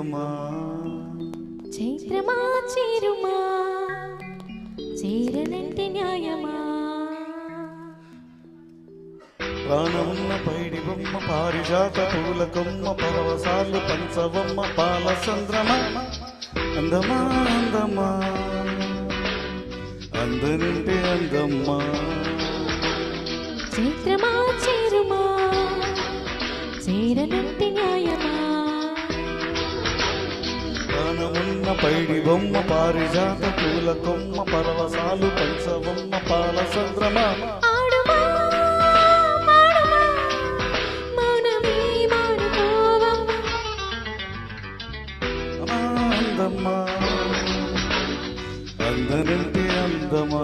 అందమా చైత్రమా చేరుమా చేరనంటే న్యాయమా ప్రాణమున్న పైడి బొమ్మ పారిజాత పూల కొమ్మ పరవసాలు పంచవమ్మ పాల సంద్రమ అందమా అందమా అందనంటే అందమ్మా చైత్రమా చేరుమా చేరనంటే న్యాయమా ప్రాణమున్న పైడి బొమ్మ పారిజాత పూల కొమ్మ పరవసాలు పంచవమ్మ పాల సంద్రమ అందమ్మా అందనంటే అందమా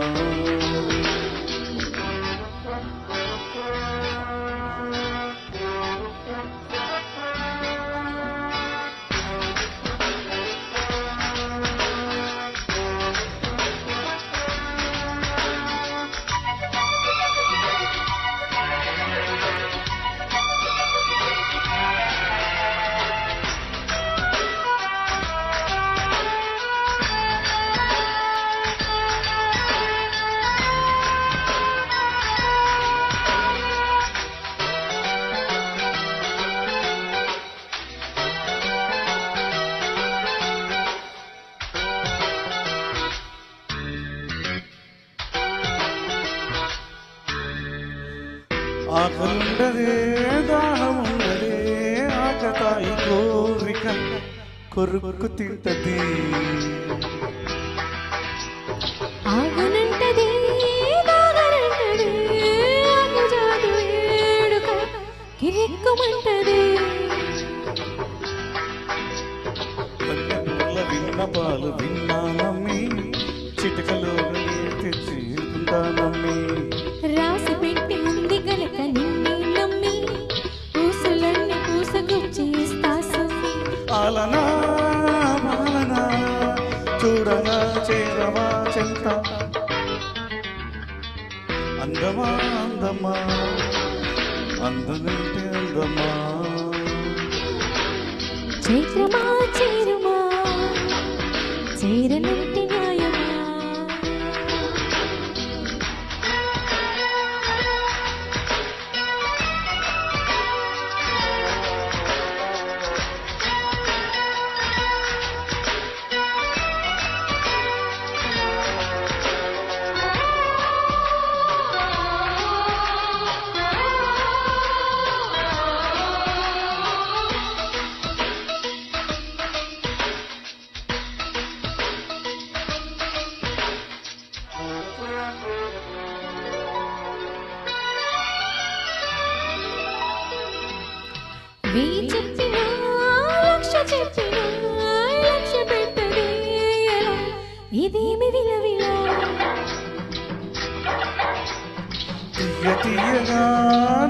ఆకలుండదే దాహముండదే ఆకతాయి కోరిక కొరుక్కు తింటది ఆగనంటది దాగనంటది ఆగజాదు ఏడుక కిరిక్కుమంటది పూల విన్నపాలు విన్నానమ్మి చిటికలో తెచ్చుకుంటానమ్మి రాసి పెట్టి ఉంది గనక నిన్నే నమ్మి పూసలన్నీ పూసగుచ్చేస్తా సమ్మి ఆలనా మాలనా చూడగా చేరవా చెంత అందమా అందమా అందనంటే అందమా చైత్రమా చేరుమా చేరనంటే న్యాయమా వెయ్యి చెప్పినా లక్ష చెప్పినా లక్ష్య పెట్టదే ఎలా ఇదేమి విలవిలా తీయ తీయగా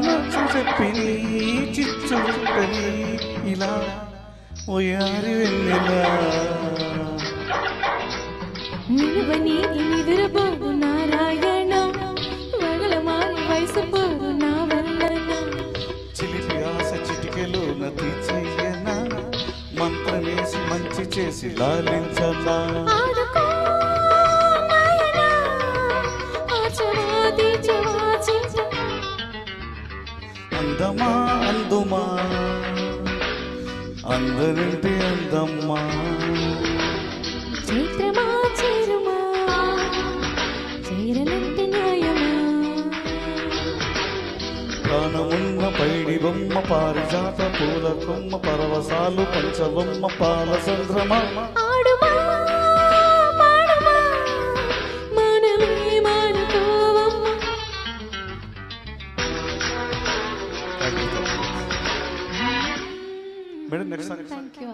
నచ్చు చెప్పిని చిచ్చు పుట్టని ఇలా ఓయారి వెన్నెలా నిలువని నిదురపోవు నారాయణ వగలమాని వయసు పోవు నా వల్లన చిలిపి ఆశ చిటికెలో నది చెయ్యనా మంత్రమేసి మంచి చేసి లాలించనా ఆదుకో నాయనా ఆచవాది చవాచి అందమా అందుమా అందనంటే అందమ్మా చైత్రమా చేరుమా చేరనంటే న్యాయమా ప్రాణమున్న పైడి బొమ్మ పారిజాత పూల కొమ్మ పరవసాలు పంచబొమ్మ పాల సంద్రమ ఆడుమా పాడుమా మనమే మానుకోవమ్మ మేడం నెక్స్ట్ థ్యాంక్ యూ